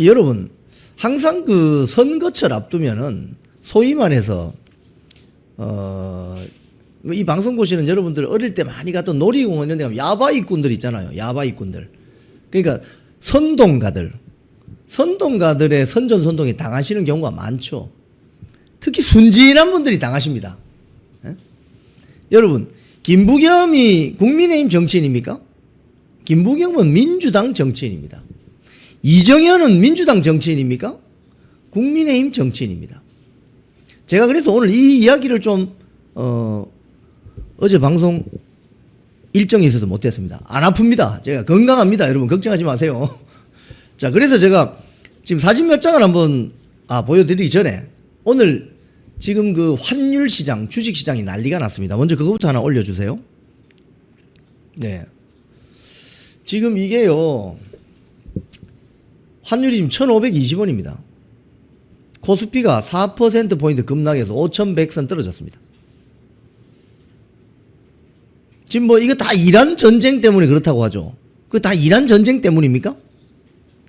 여러분, 항상 그 선거철 앞두면은 소위 말해서 이 방송 보시는 여러분들 어릴 때 많이 갔던 놀이공원 이런 데 가면 야바이꾼들 있잖아요. 야바이꾼들. 그러니까 선동가들의 선전선동에 당하시는 경우가 많죠. 특히 순진한 분들이 당하십니다. 예? 여러분, 김부겸이 국민의힘 정치인입니까? 김부겸은 민주당 정치인입니다. 이정현은 민주당 정치인입니까? 국민의힘 정치인입니다. 제가 그래서 오늘 이 이야기를 좀 어제 방송 일정이 있어서 못했습니다. 안 아픕니다. 제가 건강합니다. 여러분 걱정하지 마세요. 자, 그래서 제가 지금 사진 몇 장을 한번 보여드리기 전에 오늘 지금 그 환율 시장, 주식 시장이 난리가 났습니다. 먼저 그거부터 하나 올려주세요. 네. 지금 이게요, 환율이 지금 1,520원입니다. 코스피가 4%포인트 급락해서 5,100선 떨어졌습니다. 지금 뭐 이거 다 이란 전쟁 때문에 그렇다고 하죠. 그 다 이란 전쟁 때문입니까?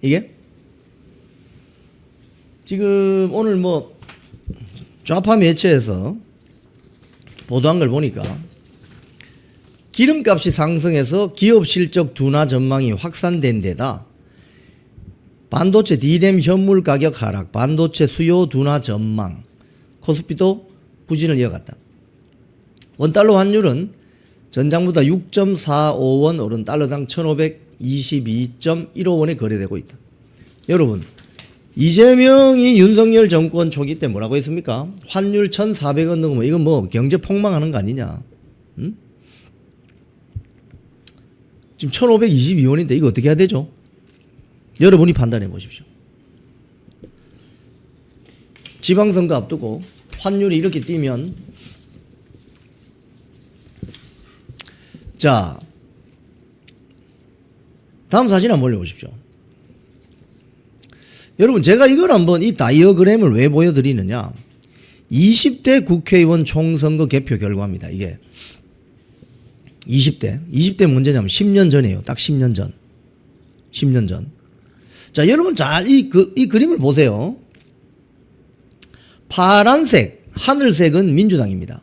이게? 지금 오늘 뭐 좌파 매체에서 보도한 걸 보니까 기름값이 상승해서 기업 실적 둔화 전망이 확산된 데다 반도체 D램 현물 가격 하락, 반도체 수요 둔화 전망, 코스피도 부진을 이어갔다. 원달러 환율은 전장보다 6.45원 오른 달러당 1,522.15원에 거래되고 있다. 여러분, 이재명이 윤석열 정권 초기 때 뭐라고 했습니까? 환율 1,400원 넘으면 이건 뭐 경제 폭망하는 거 아니냐? 응? 지금 1,522원인데 이거 어떻게 해야 되죠? 여러분이 판단해 보십시오. 지방선거 앞두고 환율이 이렇게 뛰면, 자, 다음 사진 한번 올려보십시오. 여러분, 제가 이걸 한번 이 다이어그램을 왜 보여드리느냐. 20대 국회의원 총선거 개표 결과입니다. 이게 20대 문제냐면 10년 전이에요. 딱 10년 전. 10년 전. 자, 여러분 잘 이 그림을 보세요. 파란색, 하늘색은 민주당입니다.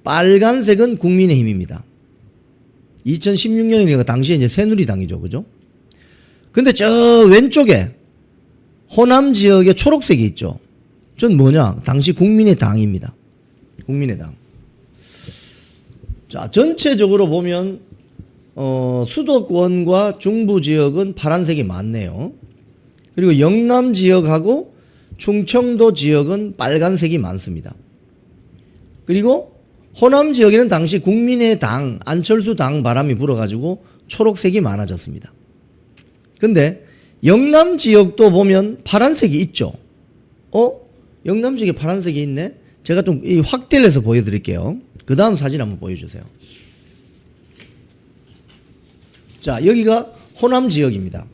빨간색은 국민의힘입니다. 2016년이니까 당시에 이제 새누리당이죠. 그죠? 근데 저 왼쪽에 호남 지역에 초록색이 있죠. 전 뭐냐? 당시 국민의당입니다. 국민의당. 자, 전체적으로 보면 수도권과 중부 지역은 파란색이 많네요. 그리고 영남 지역하고 충청도 지역은 빨간색이 많습니다. 그리고 호남 지역에는 당시 국민의당, 안철수 당 바람이 불어가지고 초록색이 많아졌습니다. 근데 영남 지역도 보면 파란색이 있죠. 영남 지역에 파란색이 있네? 제가 좀 확대를 해서 보여드릴게요. 그 다음 사진 한번 보여주세요. 자, 여기가 호남 지역입니다.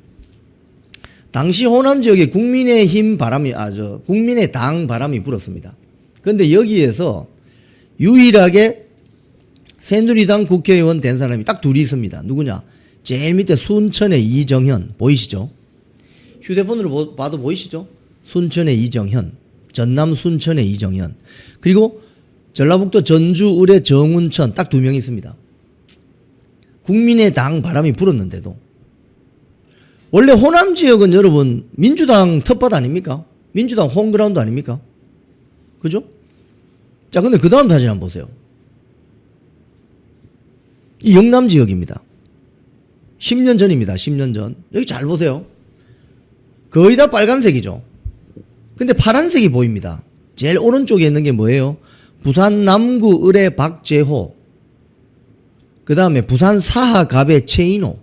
당시 호남 지역에 국민의힘 바람이, 국민의당 바람이 불었습니다. 그런데 여기에서 유일하게 새누리당 국회의원 된 사람이 딱 둘이 있습니다. 누구냐? 제일 밑에 순천의 이정현. 보이시죠? 휴대폰으로 봐도 보이시죠? 순천의 이정현. 전남 순천의 이정현. 그리고 전라북도 전주 을의 정운천. 딱 두 명 있습니다. 국민의당 바람이 불었는데도. 원래 호남 지역은 여러분 민주당 텃밭 아닙니까? 민주당 홈그라운드 아닙니까? 그죠? 자, 근데 그 다음 사진 한번 보세요. 이 영남 지역입니다. 10년 전입니다. 10년 전. 여기 잘 보세요. 거의 다 빨간색이죠. 근데 파란색이 보입니다. 제일 오른쪽에 있는 게 뭐예요? 부산 남구 을의 박재호. 그 다음에 부산 사하갑의 최인호.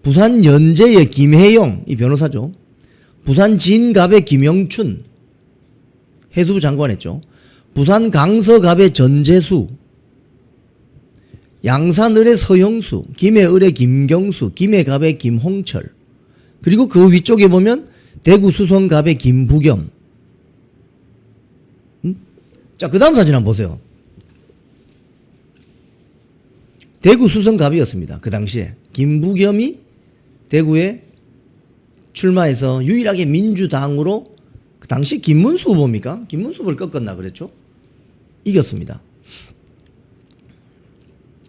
부산 연제의 김혜영, 이 변호사죠. 부산 진갑의 김영춘, 해수부 장관 했죠. 부산 강서갑의 전재수, 양산을의 서형수, 김해을의 김경수, 김해갑의 김홍철. 그리고 그 위쪽에 보면 대구 수성갑의 김부겸. 자, 그 다음 사진 한번 보세요. 대구 수성갑이었습니다. 그 당시에 김부겸이 대구의 출마해서 유일하게 민주당으로 그 당시 김문수 후보입니까? 김문수 후보를 꺾었나 그랬죠? 이겼습니다.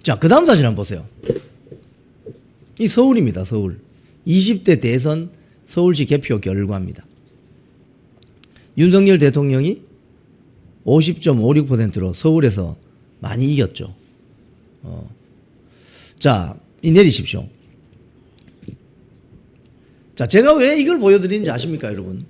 자, 그 다음 사진 한번 보세요. 이 서울입니다. 서울. 20대 대선 서울시 개표 결과입니다. 윤석열 대통령이 50.56%로 서울에서 많이 이겼죠. 자, 이 내리십시오. 자, 제가 왜 이걸 보여드리는지 아십니까, 여러분?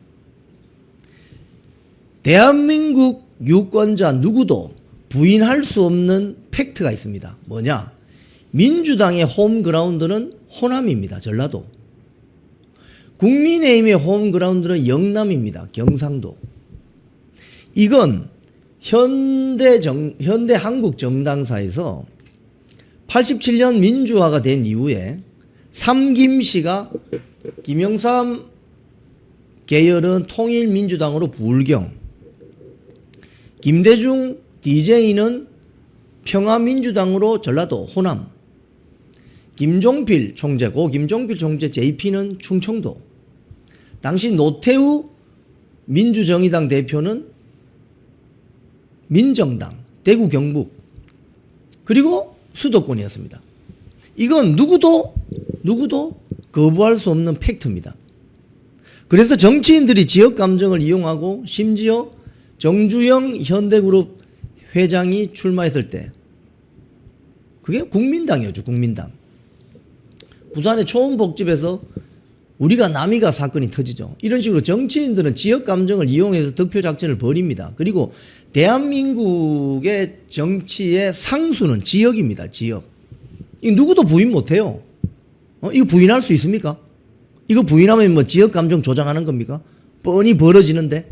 대한민국 유권자 누구도 부인할 수 없는 팩트가 있습니다. 뭐냐? 민주당의 홈그라운드는 호남입니다. 전라도. 국민의힘의 홈그라운드는 영남입니다. 경상도. 이건 현대 한국 정당사에서 87년 민주화가 된 이후에 삼김씨가 김영삼 계열은 통일민주당으로 불경, 김대중 DJ는 평화민주당으로 전라도 호남, 김종필 총재, 고 김종필 총재 JP는 충청도, 당시 노태우 민주정의당 대표는 민정당, 대구 경북, 그리고 수도권이었습니다. 이건 누구도 거부할 수 없는 팩트입니다. 그래서 정치인들이 지역 감정을 이용하고 심지어 정주영 현대그룹 회장이 출마했을 때 그게 국민당이었죠. 국민당. 부산의 초원복집에서 우리가 남이가 사건이 터지죠. 이런 식으로 정치인들은 지역 감정을 이용해서 득표 작전을 벌입니다. 그리고 대한민국의 정치의 상수는 지역입니다. 지역. 이거 누구도 부인 못해요. 이거 부인할 수 있습니까? 이거 부인하면 뭐 지역 감정 조장하는 겁니까? 뻔히 벌어지는데.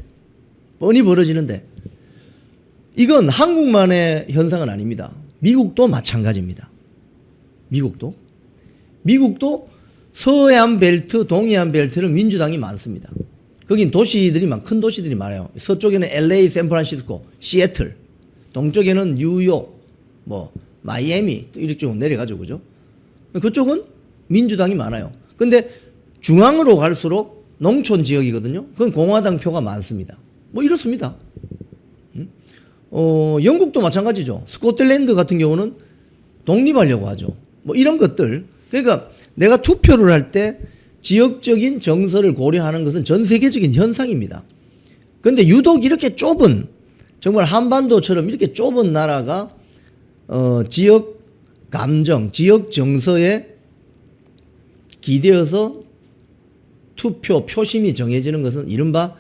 이건 한국만의 현상은 아닙니다. 미국도 마찬가지입니다. 미국도 서해안 벨트, 동해안 벨트는 민주당이 많습니다. 거긴 큰 도시들이 많아요. 서쪽에는 LA, 샌프란시스코, 시애틀, 동쪽에는 뉴욕, 마이애미, 이렇게 쭉 내려가죠. 그죠? 그쪽은 민주당이 많아요. 근데 중앙으로 갈수록 농촌 지역이거든요. 그건 공화당 표가 많습니다. 이렇습니다. 영국도 마찬가지죠. 스코틀랜드 같은 경우는 독립하려고 하죠. 이런 것들. 그러니까 내가 투표를 할 때 지역적인 정서를 고려하는 것은 전 세계적인 현상입니다. 그런데 유독 이렇게 좁은, 정말 한반도처럼 이렇게 좁은 나라가 지역 감정, 지역 정서에 기대어서 투표 표심이 정해지는 것은 이른바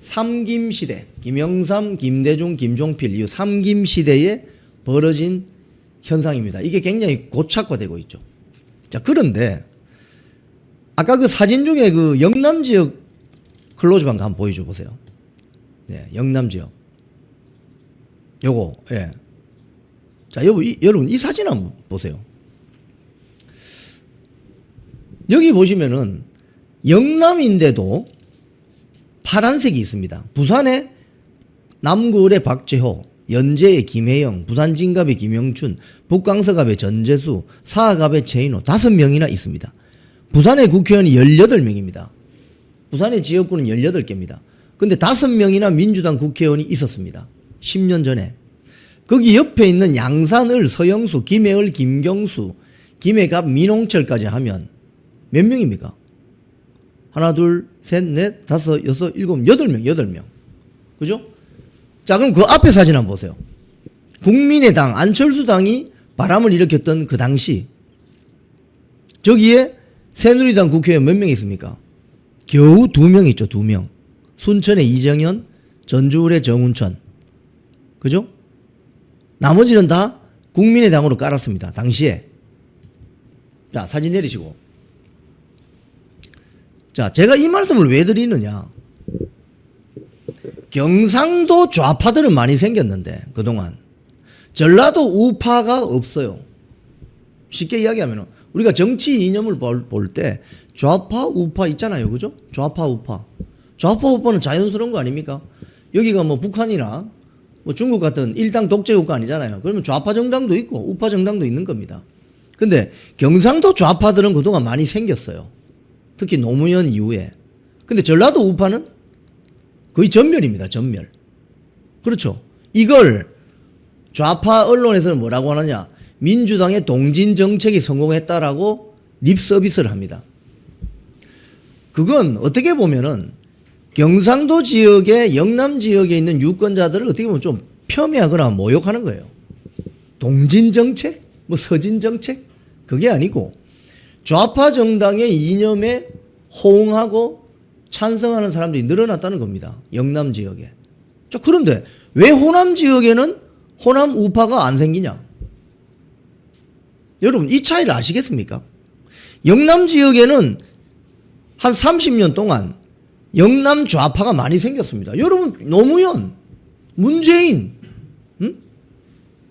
삼김시대, 김영삼, 김대중, 김종필 이 삼김시대에 벌어진 현상입니다. 이게 굉장히 고착화되고 있죠. 자, 그런데 아까 그 사진 중에 그 영남 지역 클로즈만 한번 보여줘 보세요. 네, 영남 지역. 요거, 예. 자, 여러분, 이 사진 한번 보세요. 여기 보시면은 영남인데도 파란색이 있습니다. 부산의 남구을의 박재호, 연제의 김혜영, 부산 진갑의 김영춘, 북광서갑의 전재수, 사하갑의 최인호 5명이나 있습니다. 부산의 국회의원이 18명입니다. 부산의 지역구는 18개입니다. 근데 5명이나 민주당 국회의원이 있었습니다. 10년 전에. 거기 옆에 있는 양산을 서영수, 김해을 김경수, 김해갑 민홍철까지 하면 몇 명입니까? 하나, 둘, 셋, 넷, 다섯, 여섯, 일곱, 8명. 그죠? 자, 그럼 그 앞에 사진 한번 보세요. 국민의당, 안철수당이 바람을 일으켰던 그 당시, 저기에 새누리당 국회의원 몇 명 있습니까? 겨우 2명 있죠, 2명. 순천의 이정현, 전주울의 정운천. 그죠? 나머지는 다 국민의당으로 깔았습니다, 당시에. 자, 사진 내리시고. 자, 제가 이 말씀을 왜 드리느냐. 경상도 좌파들은 많이 생겼는데, 그동안. 전라도 우파가 없어요. 쉽게 이야기하면, 우리가 정치 이념을 볼 때, 좌파, 우파 있잖아요. 그죠? 좌파, 우파. 좌파, 우파는 자연스러운 거 아닙니까? 여기가 북한이나 중국 같은 일당 독재국가 아니잖아요. 그러면 좌파 정당도 있고, 우파 정당도 있는 겁니다. 근데 경상도 좌파들은 그동안 많이 생겼어요. 특히 노무현 이후에. 근데 전라도 우파는 거의 전멸입니다. 전멸. 그렇죠. 이걸 좌파 언론에서는 뭐라고 하느냐. 민주당의 동진 정책이 성공했다라고 립 서비스를 합니다. 그건 어떻게 보면은 경상도 지역에 영남 지역에 있는 유권자들을 어떻게 보면 좀 폄훼하거나 모욕하는 거예요. 동진 정책? 뭐 서진 정책? 그게 아니고 좌파 정당의 이념에 호응하고 찬성하는 사람들이 늘어났다는 겁니다. 영남 지역에. 자, 그런데 왜 호남 지역에는 호남 우파가 안 생기냐? 여러분 이 차이를 아시겠습니까? 영남 지역에는 한 30년 동안 영남 좌파가 많이 생겼습니다. 여러분 노무현, 문재인,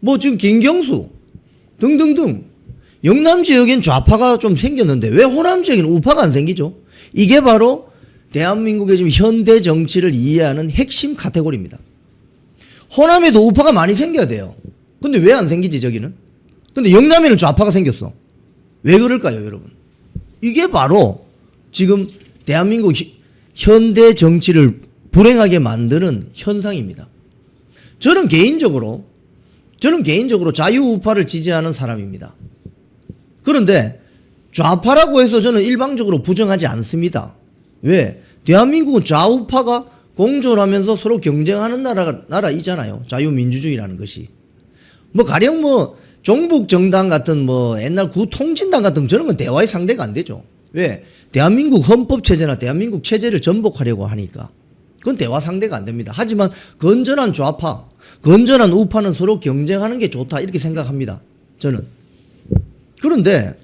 뭐 지금 김경수 등등등 영남 지역엔 좌파가 좀 생겼는데 왜 호남 지역에는 우파가 안 생기죠? 이게 바로 대한민국의 지금 현대 정치를 이해하는 핵심 카테고리입니다. 호남에도 우파가 많이 생겨야 돼요. 근데 왜 안 생기지 저기는? 근데 영남에는 좌파가 생겼어. 왜 그럴까요 여러분? 이게 바로 지금 대한민국 현대 정치를 불행하게 만드는 현상입니다. 저는 개인적으로 자유우파를 지지하는 사람입니다. 그런데 좌파라고 해서 저는 일방적으로 부정하지 않습니다. 왜? 대한민국은 좌우파가 공존하면서 서로 경쟁하는 나라이잖아요. 자유민주주의라는 것이. 뭐 가령 뭐 종북 정당 같은 뭐 옛날 구통진당 같은 저런 건 대화의 상대가 안 되죠. 왜? 대한민국 헌법 체제나 대한민국 체제를 전복하려고 하니까. 그건 대화 상대가 안 됩니다. 하지만 건전한 좌파, 건전한 우파는 서로 경쟁하는 게 좋다 이렇게 생각합니다. 저는. 그런데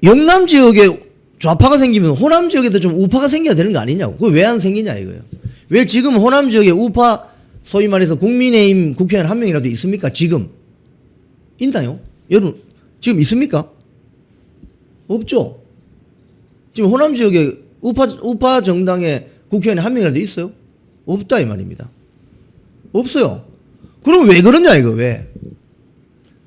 영남 지역에 좌파가 생기면 호남 지역에도 좀 우파가 생겨야 되는 거 아니냐고. 그거 왜 안 생기냐 이거예요. 왜 지금 호남 지역에 우파 소위 말해서 국민의힘 국회의원 한 명이라도 있습니까? 지금 있나요? 여러분 지금 있습니까? 없죠. 지금 호남 지역에 우파 정당의 국회의원이 한 명이라도 있어요? 없다 이 말입니다. 없어요. 그럼 왜 그러냐 이거 왜?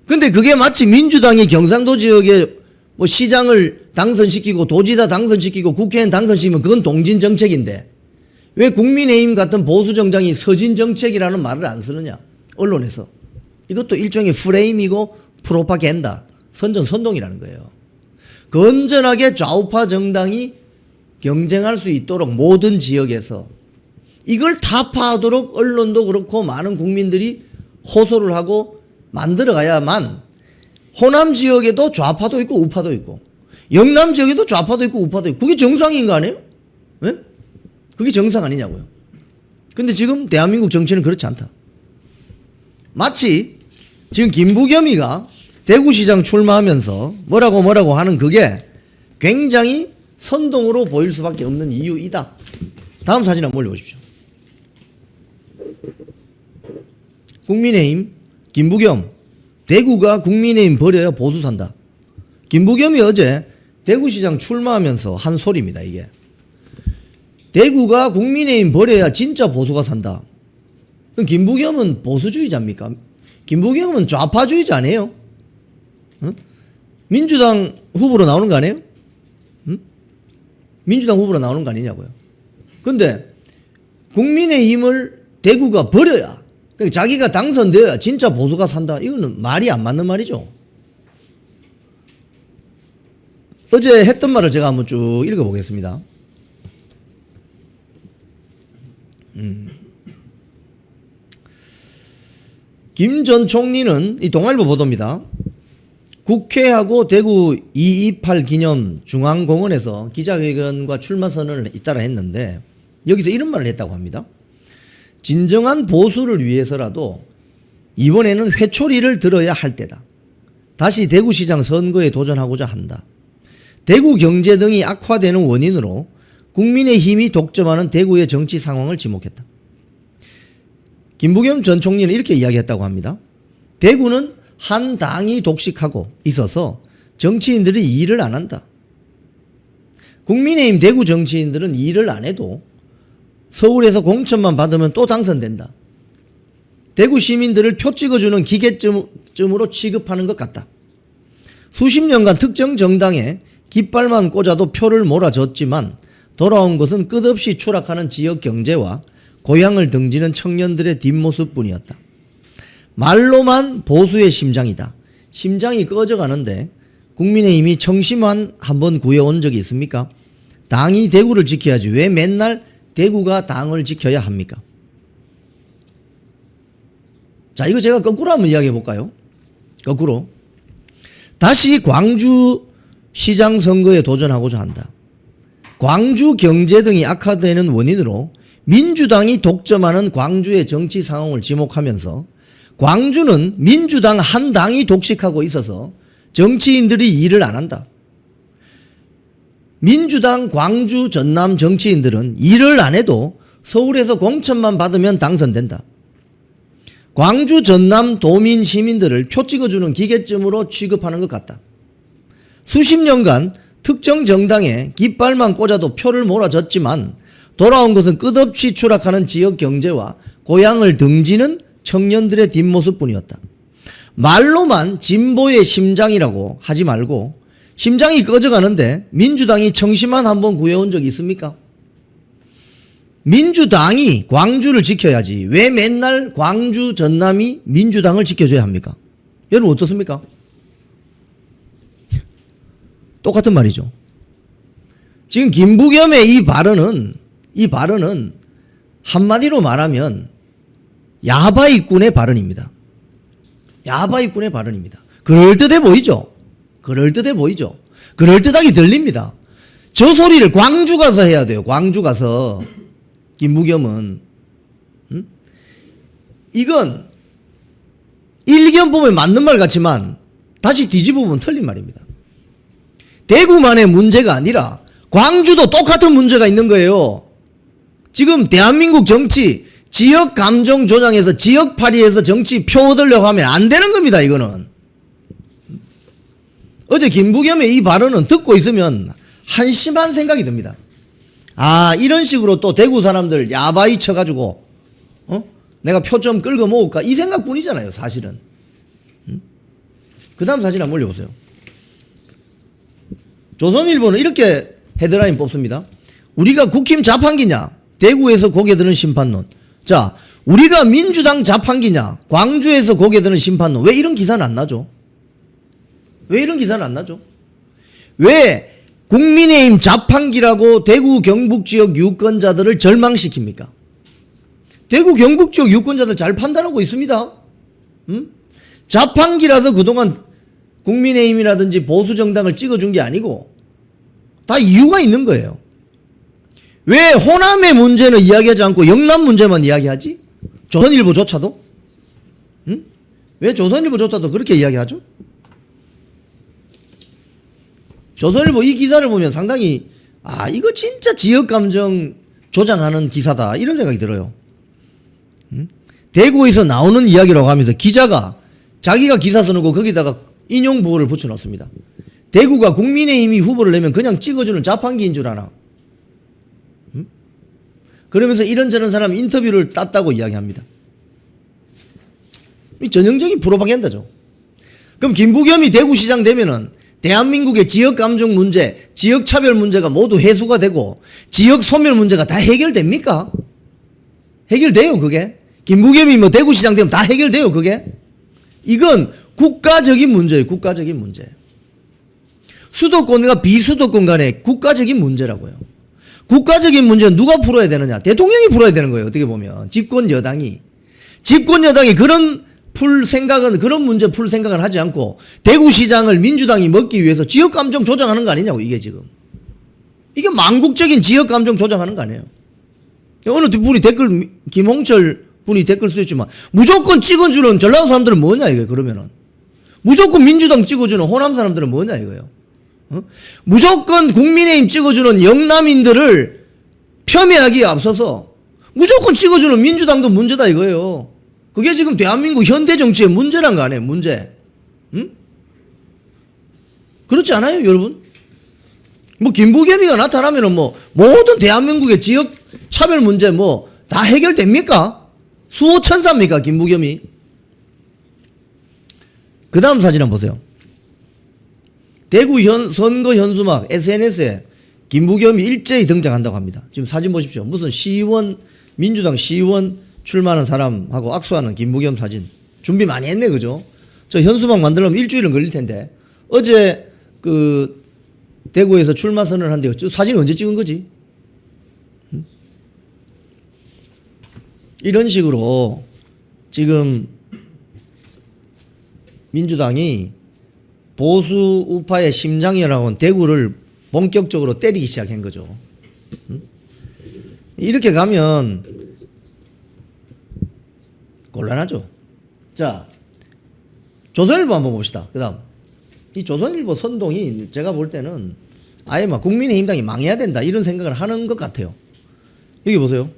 근데 그게 마치 민주당이 경상도 지역에 뭐 시장을 당선시키고 도지사 당선시키고 국회의원 당선시키면 그건 동진 정책인데 왜 국민의힘 같은 보수 정당이 서진 정책이라는 말을 안 쓰느냐 언론에서. 이것도 일종의 프레임이고 프로파간다 선전선동이라는 거예요. 건전하게 좌우파 정당이 경쟁할 수 있도록 모든 지역에서 이걸 타파하도록 언론도 그렇고 많은 국민들이 호소를 하고 만들어가야만 호남 지역에도 좌파도 있고 우파도 있고 영남 지역에도 좌파도 있고 우파도 있고 그게 정상인 거 아니에요? 네? 그게 정상 아니냐고요. 근데 지금 대한민국 정치는 그렇지 않다. 마치 지금 김부겸이가 대구시장 출마하면서 뭐라고 하는 그게 굉장히 선동으로 보일 수밖에 없는 이유이다. 다음 사진 한번 올려보십시오. 국민의힘 김부겸 대구가 국민의힘 버려야 보수 산다. 김부겸이 어제 대구시장 출마하면서 한 소리입니다. 이게 대구가 국민의힘 버려야 진짜 보수가 산다. 그럼 김부겸은 보수주의자입니까? 김부겸은 좌파주의자 아니에요? 어? 민주당 후보로 나오는 거 아니에요? 민주당 후보로 나오는 거 아니냐고요. 근데 국민의힘을 대구가 버려야 그러니까 자기가 당선되어야 진짜 보수가 산다. 이거는 말이 안 맞는 말이죠. 어제 했던 말을 제가 한번 쭉 읽어보겠습니다. 김 전 총리는 이 동아일보 보도입니다. 국회하고 대구 228 기념 중앙공원에서 기자회견과 출마 선언을 잇따라 했는데 여기서 이런 말을 했다고 합니다. 진정한 보수를 위해서라도 이번에는 회초리를 들어야 할 때다. 다시 대구시장 선거에 도전하고자 한다. 대구 경제 등이 악화되는 원인으로 국민의힘이 독점하는 대구의 정치 상황을 지목했다. 김부겸 전 총리는 이렇게 이야기했다고 합니다. 대구는 한 당이 독식하고 있어서 정치인들이 일을 안 한다. 국민의힘 대구 정치인들은 일을 안 해도 서울에서 공천만 받으면 또 당선된다. 대구 시민들을 표 찍어주는 기계쯤으로 취급하는 것 같다. 수십 년간 특정 정당에 깃발만 꽂아도 표를 몰아줬지만 돌아온 것은 끝없이 추락하는 지역 경제와 고향을 등지는 청년들의 뒷모습뿐이었다. 말로만 보수의 심장이다. 심장이 꺼져가는데 국민의힘이 청심환 한번 구해온 적이 있습니까? 당이 대구를 지켜야지 왜 맨날 대구가 당을 지켜야 합니까? 자, 이거 제가 거꾸로 한번 이야기해 볼까요? 거꾸로. 다시 광주 시장 선거에 도전하고자 한다. 광주 경제 등이 악화되는 원인으로 민주당이 독점하는 광주의 정치 상황을 지목하면서 광주는 민주당 한 당이 독식하고 있어서 정치인들이 일을 안 한다. 민주당 광주 전남 정치인들은 일을 안 해도 서울에서 공천만 받으면 당선된다. 광주 전남 도민 시민들을 표 찍어주는 기계쯤으로 취급하는 것 같다. 수십 년간 특정 정당에 깃발만 꽂아도 표를 몰아줬지만 돌아온 것은 끝없이 추락하는 지역 경제와 고향을 등지는 청년들의 뒷모습뿐이었다. 말로만 진보의 심장이라고 하지 말고 심장이 꺼져가는데 민주당이 청심환 한번 구해온 적이 있습니까? 민주당이 광주를 지켜야지 왜 맨날 광주 전남이 민주당을 지켜줘야 합니까? 여러분 어떻습니까? 똑같은 말이죠. 지금 김부겸의 이 발언은 한마디로 말하면 야바이꾼의 발언입니다. 야바이꾼의 발언입니다. 그럴듯해 보이죠? 그럴듯해 보이죠? 그럴듯하게 들립니다. 저 소리를 광주 가서 해야 돼요. 광주 가서. 김부겸은. 이건 일견 보면 맞는 말 같지만 다시 뒤집어 보면 틀린 말입니다. 대구만의 문제가 아니라 광주도 똑같은 문제가 있는 거예요. 지금 대한민국 정치 지역 감정 조장해서 지역팔이해서 정치 표 얻으려고 하면 안 되는 겁니다. 이거는. 어제 김부겸의 이 발언은 듣고 있으면 한심한 생각이 듭니다. 아, 이런 식으로 또 대구 사람들 야바이 쳐가지고 내가 표 좀 끌고 모을까 이 생각뿐이잖아요. 사실은. 그 다음 사진 한번 올려보세요. 조선일보는 이렇게 헤드라인 뽑습니다. 우리가 국힘 자판기냐? 대구에서 고개 드는 심판론. 자, 우리가 민주당 자판기냐? 광주에서 고개 드는 심판론. 왜 이런 기사는 안 나죠? 왜 이런 기사는 안 나죠? 왜 국민의힘 자판기라고 대구 경북지역 유권자들을 절망시킵니까? 대구 경북지역 유권자들 잘 판단하고 있습니다. 자판기라서 그동안 국민의힘이라든지 보수정당을 찍어준 게 아니고 다 이유가 있는 거예요. 왜 호남의 문제는 이야기하지 않고 영남 문제만 이야기하지? 조선일보조차도? 왜 조선일보조차도 그렇게 이야기하죠? 조선일보 이 기사를 보면 상당히 이거 진짜 지역감정 조장하는 기사다 이런 생각이 들어요. 대구에서 나오는 이야기라고 하면서 기자가 자기가 기사 써놓고 거기다가 인용부호를 붙여놓습니다. 대구가 국민의힘이 후보를 내면 그냥 찍어주는 자판기인 줄 아나. 그러면서 이런저런 사람 인터뷰를 땄다고 이야기합니다. 전형적인 프로파간다죠. 그럼 김부겸이 대구시장 되면은 대한민국의 지역감정 문제, 지역차별 문제가 모두 해소가 되고 지역 소멸 문제가 다 해결됩니까? 해결돼요 그게? 김부겸이 뭐 대구시장 되면 다 해결돼요 그게? 이건 국가적인 문제예요. 국가적인 문제. 수도권과 비수도권 간의 국가적인 문제라고요. 국가적인 문제는 누가 풀어야 되느냐? 대통령이 풀어야 되는 거예요. 어떻게 보면 집권 여당이 그런 문제 풀 생각은 하지 않고 대구시장을 민주당이 먹기 위해서 지역감정 조장하는 거 아니냐고 이게 지금. 이게 망국적인 지역감정 조장하는 거 아니에요. 어느 분이 김홍철 분이 댓글 쓰셨지만 무조건 찍어주는 전라도 사람들은 뭐냐 이거예요. 그러면은 무조건 민주당 찍어주는 호남 사람들은 뭐냐 이거예요. 무조건 국민의힘 찍어주는 영남인들을 폄훼하기에 앞서서 무조건 찍어주는 민주당도 문제다 이거예요. 그게 지금 대한민국 현대 정치의 문제란 거 아니에요. 문제. 그렇지 않아요 여러분? 뭐 김부겸이가 나타나면은 뭐 모든 대한민국의 지역 차별 문제 뭐 다 해결됩니까? 수호천사입니까 김부겸이? 그 다음 사진 한번 보세요. 대구 선거 현수막 SNS에 김부겸이 일제히 등장한다고 합니다. 지금 사진 보십시오. 무슨 시의원, 민주당 시의원 출마하는 사람하고 악수하는 김부겸 사진. 준비 많이 했네, 그죠? 저 현수막 만들려면 일주일은 걸릴 텐데. 어제 그 대구에서 출마 선언을 한대요. 사진 언제 찍은 거지? 이런 식으로 지금 민주당이 보수 우파의 심장이라고 하는 대구를 본격적으로 때리기 시작한 거죠. 이렇게 가면 곤란하죠. 자, 조선일보 한번 봅시다. 그 다음. 이 조선일보 선동이 제가 볼 때는 아예 막 국민의힘당이 망해야 된다 이런 생각을 하는 것 같아요. 여기 보세요.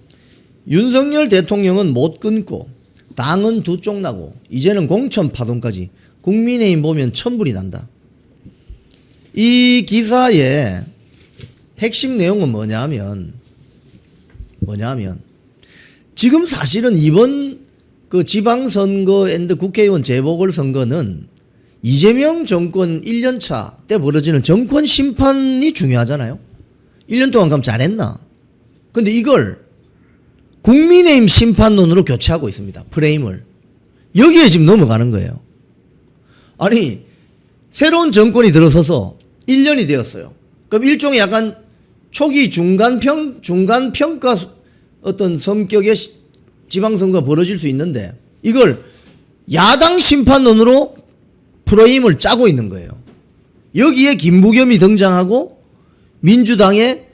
윤석열 대통령은 못 끊고 당은 두 쪽 나고 이제는 공천 파동까지 국민의힘 보면 천불이 난다. 이 기사의 핵심 내용은 뭐냐면 지금 사실은 이번 그 지방선거 앤드 국회의원 재보궐선거는 이재명 정권 1년차 때 벌어지는 정권 심판이 중요하잖아요. 1년 동안 그럼 잘했나? 근데 이걸 국민의힘 심판론으로 교체하고 있습니다. 프레임을. 여기에 지금 넘어가는 거예요. 아니, 새로운 정권이 들어서서 1년이 되었어요. 그럼 일종의 약간 초기 중간평가 어떤 성격의 지방선거가 벌어질 수 있는데 이걸 야당 심판론으로 프레임을 짜고 있는 거예요. 여기에 김부겸이 등장하고 민주당의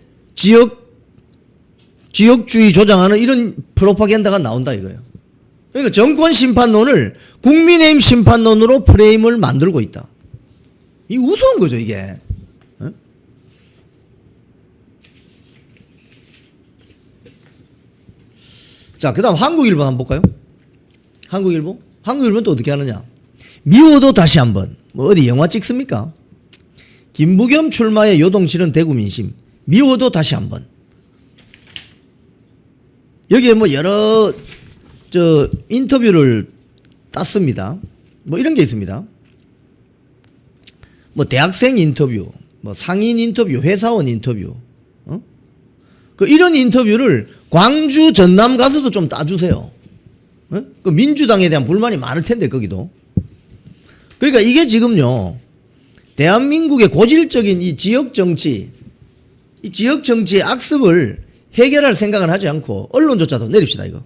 지역주의 조장하는 이런 프로파간다가 나온다 이거예요. 그러니까 정권 심판론을 국민의힘 심판론으로 프레임을 만들고 있다. 이게 우스운 거죠 이게. 어? 자, 그 다음 한국일보 한번 볼까요? 한국일보는 또 어떻게 하느냐. 미워도 다시 한번. 뭐 어디 영화 찍습니까? 김부겸 출마에 요동치는 대구 민심. 미워도 다시 한번. 여기에 뭐 여러 인터뷰를 땄습니다. 뭐 이런 게 있습니다. 뭐 대학생 인터뷰, 뭐 상인 인터뷰, 회사원 인터뷰. 그 이런 인터뷰를 광주 전남 가서도 좀 따주세요. 그 민주당에 대한 불만이 많을 텐데 거기도. 그러니까 이게 지금요 대한민국의 고질적인 이 지역 정치의 악습을 해결할 생각은 하지 않고 언론조차도 내립시다 이거.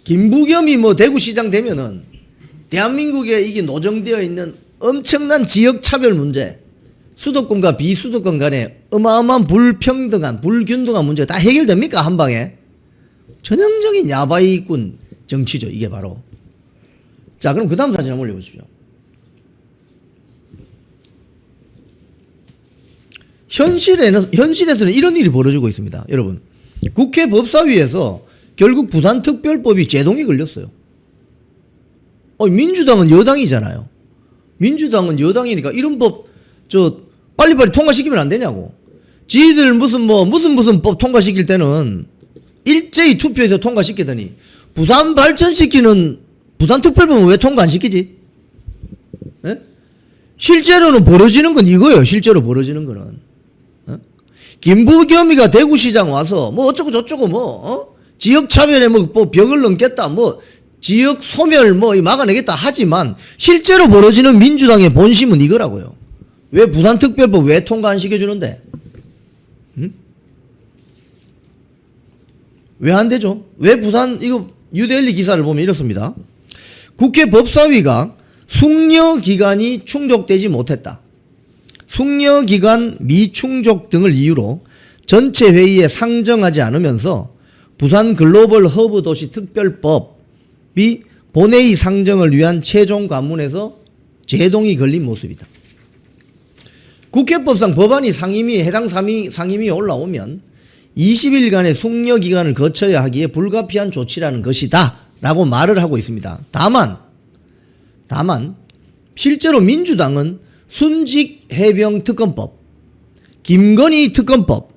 김부겸이 뭐 대구시장 되면은 대한민국에 이게 노정되어 있는 엄청난 지역 차별 문제, 수도권과 비수도권 간의 어마어마한 불균등한 문제 다 해결됩니까 한 방에? 전형적인 야바이꾼 정치죠 이게 바로. 자, 그럼 그 다음 사진 한번 올려보십시오. 현실에서는 이런 일이 벌어지고 있습니다. 여러분, 국회 법사위에서 결국 부산특별법이 제동이 걸렸어요. 민주당은 여당이잖아요. 민주당은 여당이니까 이런 법 빨리빨리 통과시키면 안 되냐고. 지들 무슨 법 통과시킬 때는 일제히 투표해서 통과시키더니 부산 발전시키는 부산특별법은 왜 통과 안 시키지? 네? 실제로는 벌어지는 건 이거예요. 실제로 벌어지는 거는. 김부겸이가 대구시장 와서 뭐 어쩌고 저쩌고 지역 차별에 뭐 벽을 넘겠다 지역 소멸 막아내겠다 하지만 실제로 벌어지는 민주당의 본심은 이거라고요. 왜 부산특별법 왜 통과 안 시켜주는데? 왜 안 되죠? 왜 부산 이거 뉴델리 기사를 보면 이렇습니다. 국회 법사위가 숙려기간이 충족되지 못했다. 숙려기간 미충족 등을 이유로 전체 회의에 상정하지 않으면서 부산 글로벌 허브 도시 특별법이 본회의 상정을 위한 최종 관문에서 제동이 걸린 모습이다. 국회법상 법안이 해당 상임위에 올라오면 20일간의 숙려기간을 거쳐야 하기에 불가피한 조치라는 것이다 라고 말을 하고 있습니다. 다만 실제로 민주당은 순직해병 특검법, 김건희 특검법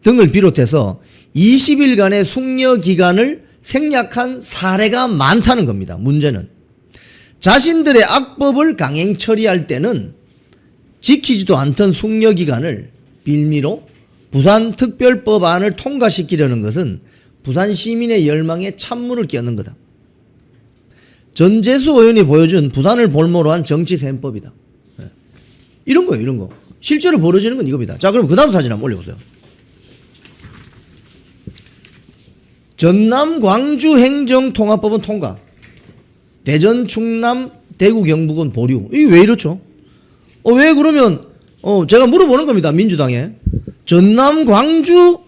등을 비롯해서 20일간의 숙려기간을 생략한 사례가 많다는 겁니다. 문제는 자신들의 악법을 강행 처리할 때는 지키지도 않던 숙려기간을 빌미로 부산특별법안을 통과시키려는 것은 부산 시민의 열망에 찬물을 끼얹는 거다. 전재수 의원이 보여준 부산을 볼모로 한 정치 셈법이다. 이런 거예요, 이런 거. 실제로 벌어지는 건 이겁니다. 자, 그럼 그 다음 사진 한번 올려보세요. 전남 광주 행정통합법은 통과. 대전, 충남, 대구, 경북은 보류. 이게 왜 이렇죠? 왜 그러면, 제가 물어보는 겁니다. 민주당에. 전남, 광주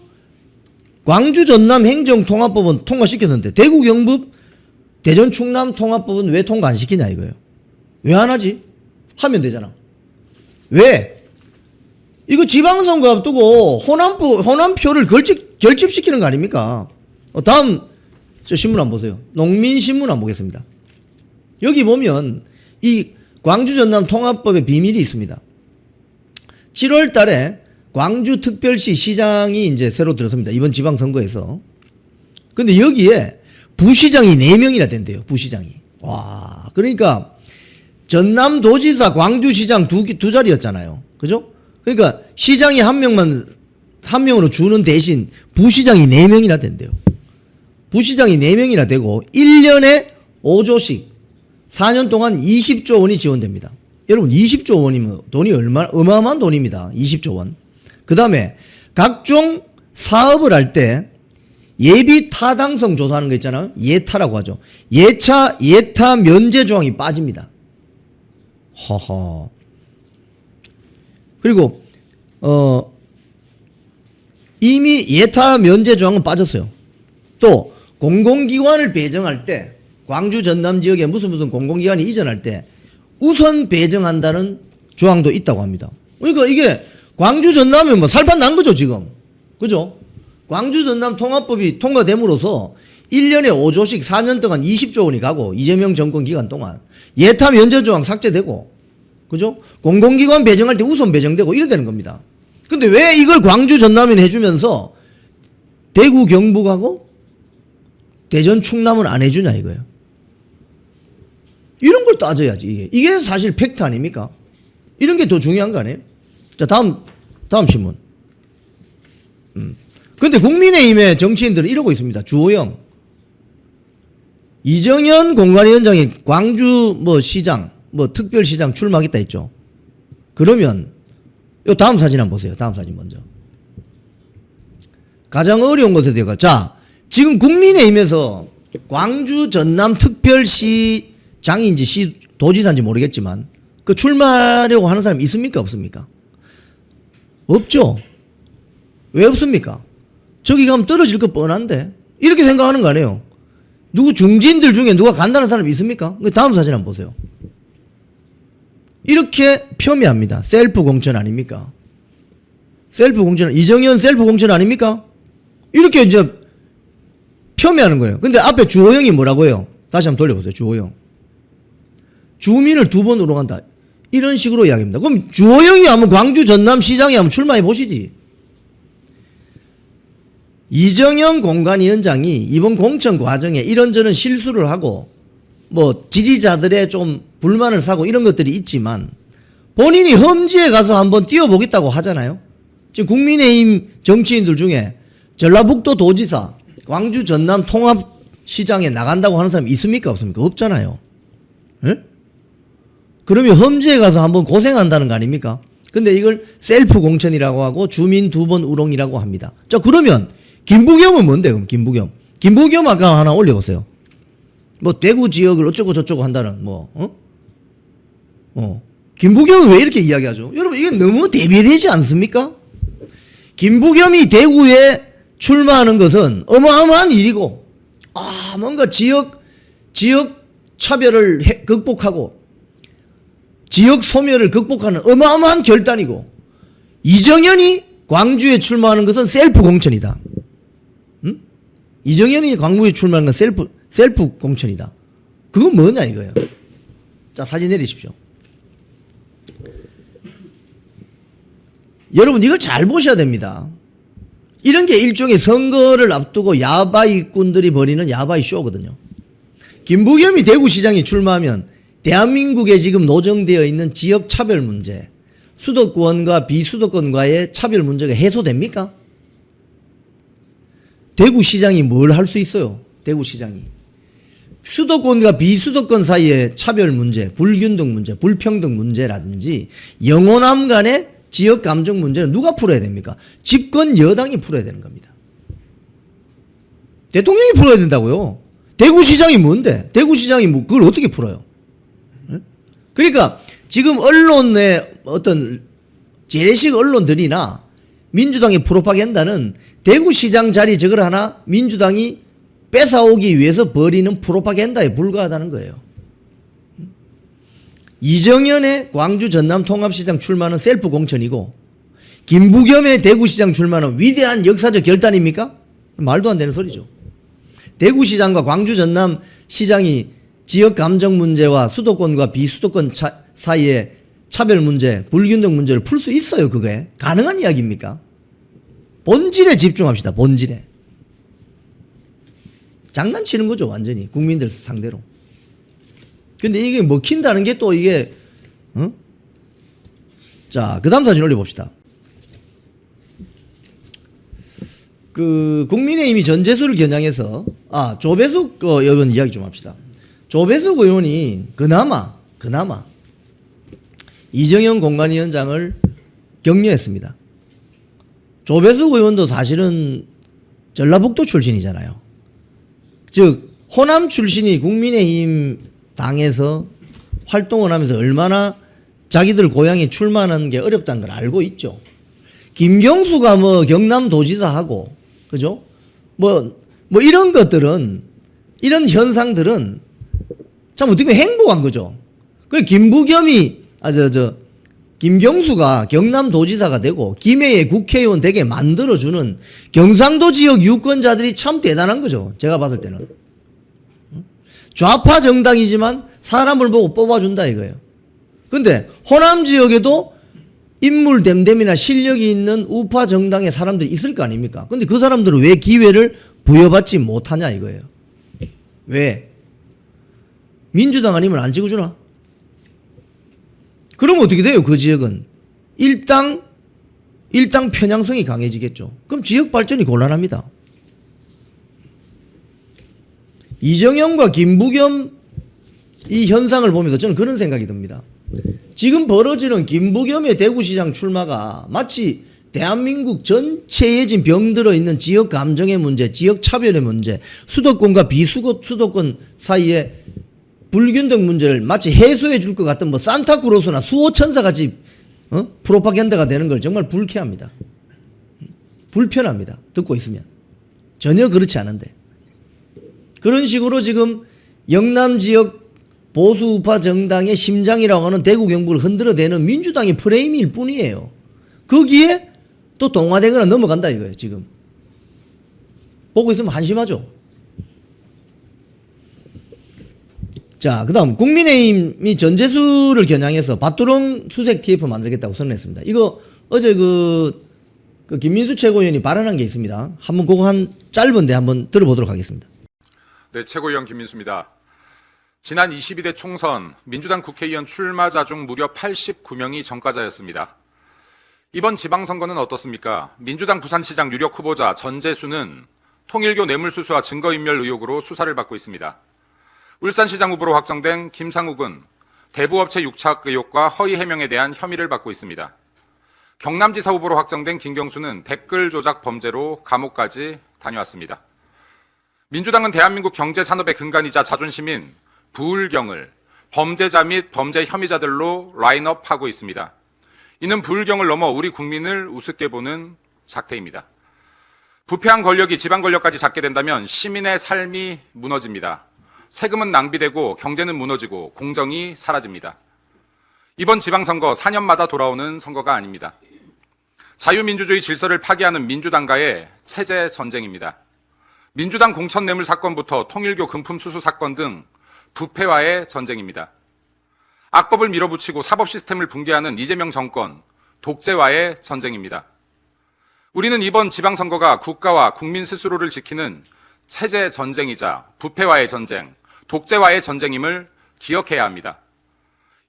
전남 행정통합법은 통과시켰는데, 대구, 경북, 대전, 충남 통합법은 왜 통과 안 시키냐 이거예요. 왜 안 하지? 하면 되잖아. 왜? 이거 지방선거 앞두고 호남표를 결집시키는 거 아닙니까? 다음 저 신문 한번 보세요. 농민신문 한번 보겠습니다. 여기 보면 이 광주 전남 통합법의 비밀이 있습니다. 7월 달에 광주특별시 시장이 이제 새로 들어섭니다. 이번 지방선거에서. 근데 여기에 부시장이 4명이나 된대요. 부시장이. 와, 그러니까 전남도지사, 광주시장 두 자리였잖아요. 그죠? 그러니까 시장이 한 명으로 주는 대신 부시장이 4명이나 된대요. 부시장이 4명이나 되고 1년에 5조씩 4년 동안 20조 원이 지원됩니다. 여러분 20조 원이면 돈이 어마어마한 돈입니다. 20조 원. 그 다음에 각종 사업을 할 때 예비 타당성 조사하는 거 있잖아요. 예타라고 하죠. 예타 면제 조항이 빠집니다. 허허. 그리고 이미 예타 면제 조항은 빠졌어요. 또 공공기관을 배정할 때 광주 전남 지역에 무슨 공공기관이 이전할 때 우선 배정한다는 조항도 있다고 합니다. 그러니까 이게 광주 전남이면 뭐 살판 난 거죠 지금. 그죠? 광주 전남 통합법이 통과됨으로써 1년에 5조씩 4년 동안 20조 원이 가고 이재명 정권 기간 동안 예타 면제 조항 삭제되고 그죠? 공공기관 배정할 때 우선 배정되고 이래 되는 겁니다. 근데 왜 이걸 광주 전남에 해주면서 대구 경북하고 대전 충남은 안 해주냐 이거예요. 이런 걸 따져야지 이게 사실 팩트 아닙니까? 이런 게 더 중요한 거 아니에요? 자 다음 신문. 근데 국민의힘의 정치인들은 이러고 있습니다. 주호영, 이정현 공관위원장이 광주 시장 특별시장 출마하겠다 했죠. 그러면 요 다음 사진 한번 보세요. 다음 사진 먼저. 가장 어려운 것에 대해서 자 지금 국민의힘에서 광주 전남 특별시장인지 도지사인지 모르겠지만 그 출마하려고 하는 사람 있습니까 없습니까? 없죠. 왜 없습니까? 저기 가면 떨어질 거 뻔한데 이렇게 생각하는 거 아니에요. 누구 중진들 중에 누가 간다는 사람이 있습니까? 다음 사진 한번 보세요. 이렇게 폄훼합니다. 셀프 공천 아닙니까? 셀프 공천, 이정현 셀프 공천 아닙니까? 이렇게 이제 폄훼하는 거예요. 근데 앞에 주호영이 뭐라고 해요? 다시 한번 돌려보세요. 주호영. 주민을 2번 우롱한다. 이런 식으로 이야기합니다. 그럼 주호영이 한번 광주 전남 시장에 한번 출마해 보시지. 이정현 공관위원장이 이번 공천 과정에 이런저런 실수를 하고 지지자들의 좀 불만을 사고 이런 것들이 있지만 본인이 험지에 가서 한번 뛰어보겠다고 하잖아요. 지금 국민의힘 정치인들 중에 전라북도 도지사, 광주 전남 통합시장에 나간다고 하는 사람이 있습니까 없습니까? 없잖아요. 에? 그러면 험지에 가서 한번 고생한다는 거 아닙니까? 근데 이걸 셀프 공천이라고 하고 주민 2번 우롱이라고 합니다. 자 그러면 김부겸은 뭔데 그럼 김부겸 아까 하나 올려보세요. 대구 지역을 어쩌고 저쩌고 한다는 김부겸은 왜 이렇게 이야기하죠? 여러분 이게 너무 대비되지 않습니까? 김부겸이 대구에 출마하는 것은 어마어마한 일이고 뭔가 지역 차별을 극복하고 지역 소멸을 극복하는 어마어마한 결단이고 이정현이 광주에 출마하는 것은 셀프 공천이다. 이정현이 광주에 출마하는 건 셀프 공천이다. 그건 뭐냐 이거예요. 자 사진 내리십시오. 여러분 이걸 잘 보셔야 됩니다. 이런 게 일종의 선거를 앞두고 야바이꾼들이 벌이는 야바이 쇼거든요. 김부겸이 대구시장에 출마하면 대한민국에 지금 노정되어 있는 지역 차별 문제, 수도권과 비수도권과의 차별 문제가 해소됩니까? 대구시장이 뭘 할 수 있어요? 대구시장이. 수도권과 비수도권 사이의 차별 문제, 불균등 문제, 불평등 문제라든지 영호남 간의 지역 감정 문제는 누가 풀어야 됩니까? 집권 여당이 풀어야 되는 겁니다. 대통령이 풀어야 된다고요. 대구시장이 뭔데? 대구시장이 뭐 그걸 어떻게 풀어요? 그러니까 지금 언론의 어떤 재래식 언론들이나 민주당의 프로파간다는 대구시장 자리 저걸 하나 민주당이 뺏어오기 위해서 벌이는 프로파간다에 불과하다는 거예요. 이정현의 광주 전남 통합시장 출마는 셀프 공천이고 김부겸의 대구시장 출마는 위대한 역사적 결단입니까? 말도 안 되는 소리죠. 대구시장과 광주 전남 시장이 지역 감정 문제와 수도권과 비수도권 사이의 차별 문제, 불균등 문제를 풀 수 있어요. 그게 가능한 이야기입니까? 본질에 집중합시다. 본질에. 장난치는 거죠. 완전히 국민들 상대로. 근데 이게 먹힌다는 게 또 이게 자, 그 다음 사진 올려봅시다. 그 국민의힘이 전재수를 겨냥해서 조배숙 의원 이야기 좀 합시다. 조배숙 의원이 그나마 이정현 공관위원장을 격려했습니다. 조배숙 의원도 사실은 전라북도 출신이잖아요. 즉 호남 출신이 국민의힘 당에서 활동을 하면서 얼마나 자기들 고향에 출마하는 게 어렵다는 걸 알고 있죠. 김경수가 뭐 경남도지사하고 그죠? 뭐 이런 것들은 이런 현상들은 참 어떻게 보면 행복한 거죠. 그 김경수가 경남도지사가 되고 김해의 국회의원 되게 만들어주는 경상도 지역 유권자들이 참 대단한 거죠. 제가 봤을 때는. 좌파 정당이지만 사람을 보고 뽑아준다 이거예요. 근데 호남 지역에도 인물 됨됨이나 실력이 있는 우파 정당의 사람들이 있을 거 아닙니까? 근데 그 사람들은 왜 기회를 부여받지 못하냐 이거예요. 왜? 민주당 아니면 안 찍어주나? 그러면 어떻게 돼요? 그 지역은 일당 편향성이 강해지겠죠. 그럼 지역 발전이 곤란합니다. 이정현과 김부겸 이 현상을 보면서 저는 그런 생각이 듭니다. 지금 벌어지는 김부겸의 대구시장 출마가 마치 대한민국 전체에 지금 병들어 있는 지역 감정의 문제, 지역 차별의 문제, 수도권과 비수도권 사이에 불균등 문제를 마치 해소해 줄 것 같은 뭐 산타크로스나 수호천사 같이 프로파간다가 되는 걸 정말 불쾌합니다. 불편합니다. 듣고 있으면. 전혀 그렇지 않은데. 그런 식으로 지금 영남 지역 보수 우파 정당의 심장이라고 하는 대구 경북을 흔들어대는 민주당의 프레임일 뿐이에요. 거기에 또 동화되거나 넘어간다 이거예요. 지금. 보고 있으면 한심하죠. 자, 그 다음 국민의힘이 전재수를 겨냥해서 밭두렁 수색 TF 만들겠다고 선언했습니다. 이거 어제 그 김민수 최고위원이 발언한 게 있습니다. 한번 그거 한 짧은데 한번 들어보도록 하겠습니다. 네, 최고위원 김민수입니다. 지난 22대 총선 민주당 국회의원 출마자 중 무려 89명이 전과자였습니다. 이번 지방선거는 어떻습니까? 민주당 부산시장 유력 후보자 전재수는 통일교 뇌물수수와 증거인멸 의혹으로 수사를 받고 있습니다. 울산시장 후보로 확정된 김상욱은 대부업체 육착 의혹과 허위 해명에 대한 혐의를 받고 있습니다. 경남지사 후보로 확정된 김경수는 댓글 조작 범죄로 감옥까지 다녀왔습니다. 민주당은 대한민국 경제산업의 근간이자 자존심인 부울경을 범죄자 및 범죄 혐의자들로 라인업하고 있습니다. 이는 부울경을 넘어 우리 국민을 우습게 보는 작태입니다. 부패한 권력이 지방 권력까지 잡게 된다면 시민의 삶이 무너집니다. 세금은 낭비되고 경제는 무너지고 공정이 사라집니다. 이번 지방선거 4년마다 돌아오는 선거가 아닙니다. 자유민주주의 질서를 파괴하는 민주당과의 체제 전쟁입니다. 민주당 공천뇌물 사건부터 통일교 금품 수수 사건 등 부패와의 전쟁입니다. 악법을 밀어붙이고 사법 시스템을 붕괴하는 이재명 정권, 독재와의 전쟁입니다. 우리는 이번 지방선거가 국가와 국민 스스로를 지키는 체제 전쟁이자 부패와의 전쟁, 독재와의 전쟁임을 기억해야 합니다.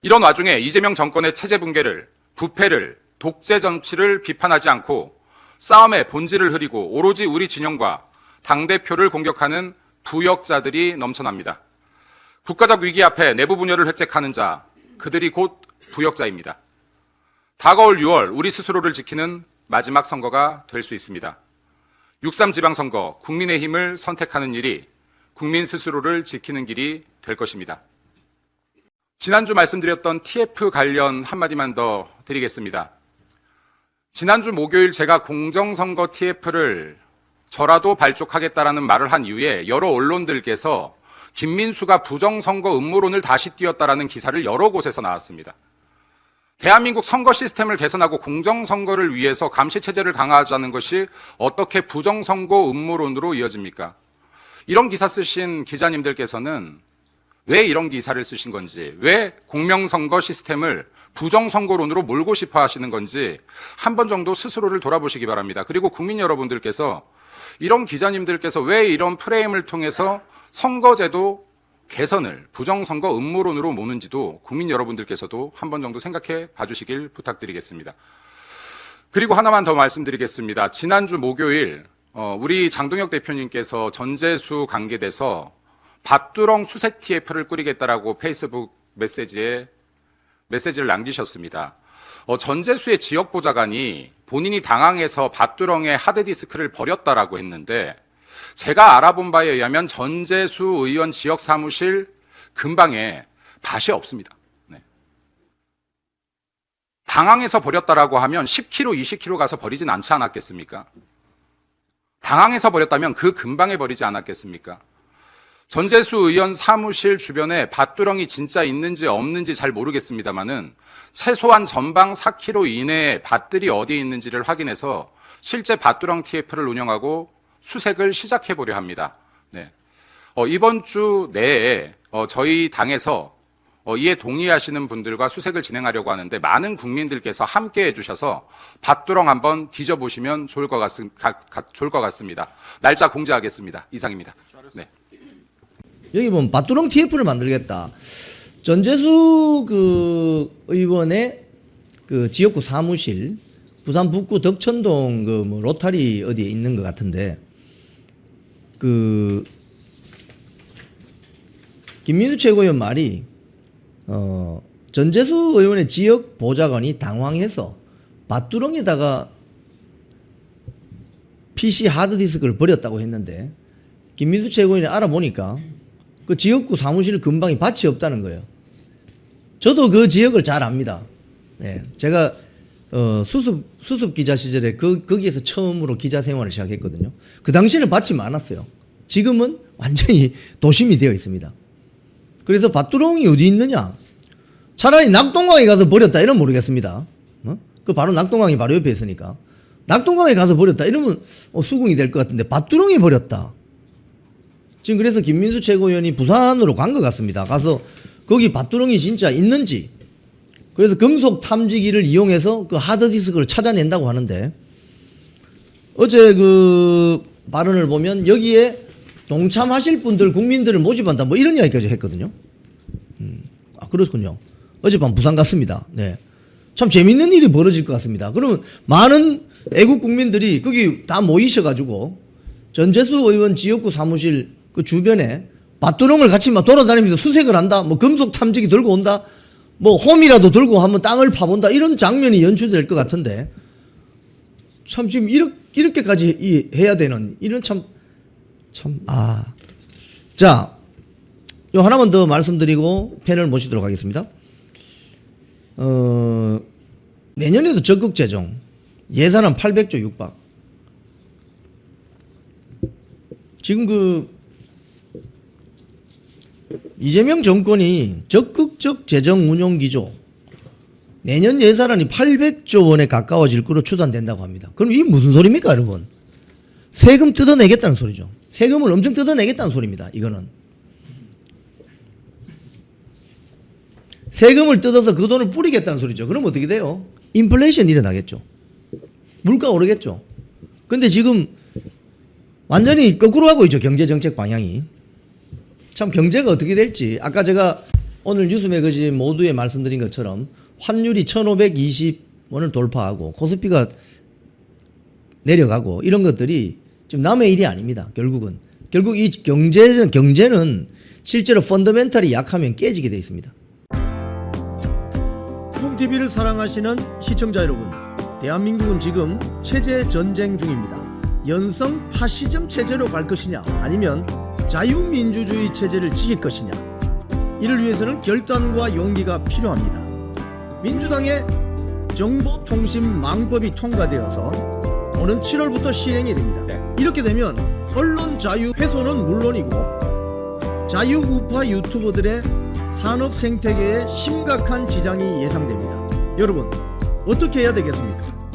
이런 와중에 이재명 정권의 체제 붕괴를, 부패를, 독재 정치를 비판하지 않고 싸움의 본질을 흐리고 오로지 우리 진영과 당대표를 공격하는 부역자들이 넘쳐납니다. 국가적 위기 앞에 내부 분열을 획책하는 자, 그들이 곧 부역자입니다. 다가올 6월 우리 스스로를 지키는 마지막 선거가 될 수 있습니다. 6.3 지방선거, 국민의힘을 선택하는 일이 국민 스스로를 지키는 길이 될 것입니다. 지난주 말씀드렸던 TF 관련 한마디만 더 드리겠습니다. 지난주 목요일 제가 공정선거 TF를 저라도 발족하겠다라는 말을 한 이후에 여러 언론들께서 김민수가 부정선거 음모론을 다시 띄웠다라는 기사를 여러 곳에서 나왔습니다. 대한민국 선거 시스템을 개선하고 공정선거를 위해서 감시체제를 강화하자는 것이 어떻게 부정선거 음모론으로 이어집니까? 이런 기사 쓰신 기자님들께서는 왜 이런 기사를 쓰신 건지, 왜 공명선거 시스템을 부정선거론으로 몰고 싶어 하시는 건지 한 번 정도 스스로를 돌아보시기 바랍니다. 그리고 국민 여러분들께서 이런 기자님들께서 왜 이런 프레임을 통해서 선거제도 개선을 부정선거 음모론으로 모는지도 국민 여러분들께서도 한 번 정도 생각해 봐주시길 부탁드리겠습니다. 그리고 하나만 더 말씀드리겠습니다. 지난주 목요일 우리 장동혁 대표님께서 전재수 관계돼서 밭두렁 수색 TF를 꾸리겠다라고 페이스북 메시지를 남기셨습니다. 전재수의 지역보좌관이 본인이 당황해서 밭두렁에 하드디스크를 버렸다라고 했는데 제가 알아본 바에 의하면 전재수 의원 지역 사무실 근방에 밭이 없습니다. 네. 당황해서 버렸다라고 하면 10km, 20km 가서 버리진 않지 않았겠습니까? 당황해서 버렸다면 그 근방에 버리지 않았겠습니까? 전재수 의원 사무실 주변에 밭두렁이 진짜 있는지 없는지 잘 모르겠습니다만은 최소한 전방 4km 이내에 밭들이 어디에 있는지를 확인해서 실제 밭두렁 TF를 운영하고 수색을 시작해 보려 합니다. 네. 이번 주 내에 저희 당에서 이에 동의하시는 분들과 수색을 진행하려고 하는데 많은 국민들께서 함께 해주셔서 밭두렁 한번 뒤져보시면 좋을 것 같습니다. 날짜 공지하겠습니다. 이상입니다. 네. 여기 보면 밭두렁 TF를 만들겠다. 전재수 그 의원의 그 지역구 사무실, 부산 북구 덕천동 그 뭐 로타리 어디에 있는 것 같은데, 그 김민수 최고위원 말이 전재수 의원의 지역 보좌관이 당황해서 밭두렁에다가 PC 하드디스크를 버렸다고 했는데, 김민수 최고위원이 알아보니까 그 지역구 사무실 근방에 밭이 없다는 거예요. 저도 그 지역을 잘 압니다. 네, 제가 수습 기자 시절에 거기에서 처음으로 기자 생활을 시작했거든요. 그 당시에는 밭이 많았어요. 지금은 완전히 도심이 되어 있습니다. 그래서 밭두렁이 어디 있느냐? 차라리 낙동강에 가서 버렸다 이러면 모르겠습니다. 그 바로 낙동강이 바로 옆에 있으니까. 낙동강에 가서 버렸다 이러면 수긍이 될 것 같은데 밭두렁에 버렸다. 지금 그래서 김민수 최고위원이 부산으로 간 것 같습니다. 가서 거기 밭두렁이 진짜 있는지, 그래서 금속 탐지기를 이용해서 그 하드디스크를 찾아낸다고 하는데, 어제 그 발언을 보면 여기에 동참하실 분들, 국민들을 모집한다 뭐 이런 이야기까지 했거든요. 그렇군요. 어젯밤 부산 갔습니다. 네. 참 재밌는 일이 벌어질 것 같습니다. 그러면 많은 애국 국민들이 거기 다 모이셔가지고 전재수 의원 지역구 사무실 그 주변에 밭두렁을 같이 막 돌아다니면서 수색을 한다. 뭐 금속 탐지기 들고 온다. 뭐 홈이라도 들고 한번 땅을 파본다. 이런 장면이 연출될 것 같은데, 참 지금 이렇게까지 해야 되는 이런 자, 요 하나만 더 말씀드리고 패널 모시도록 하겠습니다. 내년에도 적극 재정, 예산은 800조 육박. 지금 그 이재명 정권이 적극적 재정 운용 기조, 내년 예산안이 800조 원에 가까워질 거로 추산된다고 합니다. 그럼 이게 무슨 소리입니까, 여러분? 세금 뜯어내겠다는 소리죠. 세금을 엄청 뜯어내겠다는 소리입니다. 이거는 세금을 뜯어서 그 돈을 뿌리겠다는 소리죠. 그럼 어떻게 돼요? 인플레이션 일어나겠죠. 물가 오르겠죠. 근데 지금 완전히 거꾸로 가고 있죠. 경제정책 방향이. 참 경제가 어떻게 될지. 아까 제가 오늘 뉴스 매거진 모두에 말씀드린 것처럼 환율이 1,520원을 돌파하고 코스피가 내려가고 이런 것들이 지금 남의 일이 아닙니다. 결국 이 경제는 실제로 펀더멘탈이 약하면 깨지게 돼 있습니다. 쿵TV를 사랑하시는 시청자 여러분, 대한민국은 지금 체제 전쟁 중입니다. 연성 파시즘 체제로 갈 것이냐 아니면 자유민주주의 체제를 지킬 것이냐, 이를 위해서는 결단과 용기가 필요합니다. 민주당의 정보통신망법이 통과되어서 오는 7월부터 시행이 됩니다. 이렇게 되면 언론 자유 훼손은 물론이고 자유우파 유튜버들의 산업 생태계에 심각한 지장이 예상됩니다. 여러분, 어떻게 해야 되겠습니까?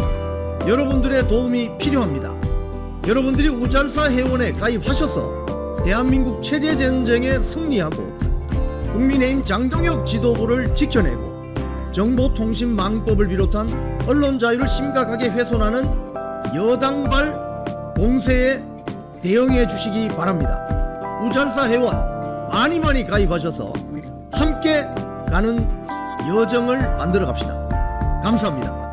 여러분들의 도움이 필요합니다. 여러분들이 우잘사 회원에 가입하셔서 대한민국 체제 전쟁에 승리하고 국민의힘 장동혁 지도부를 지켜내고 정보통신망법을 비롯한 언론 자유를 심각하게 훼손하는 여당발 공세에 대응해 주시기 바랍니다. 우잘사 회원 많이 가입하셔서 함께 가는 여정을 만들어 갑시다. 감사합니다.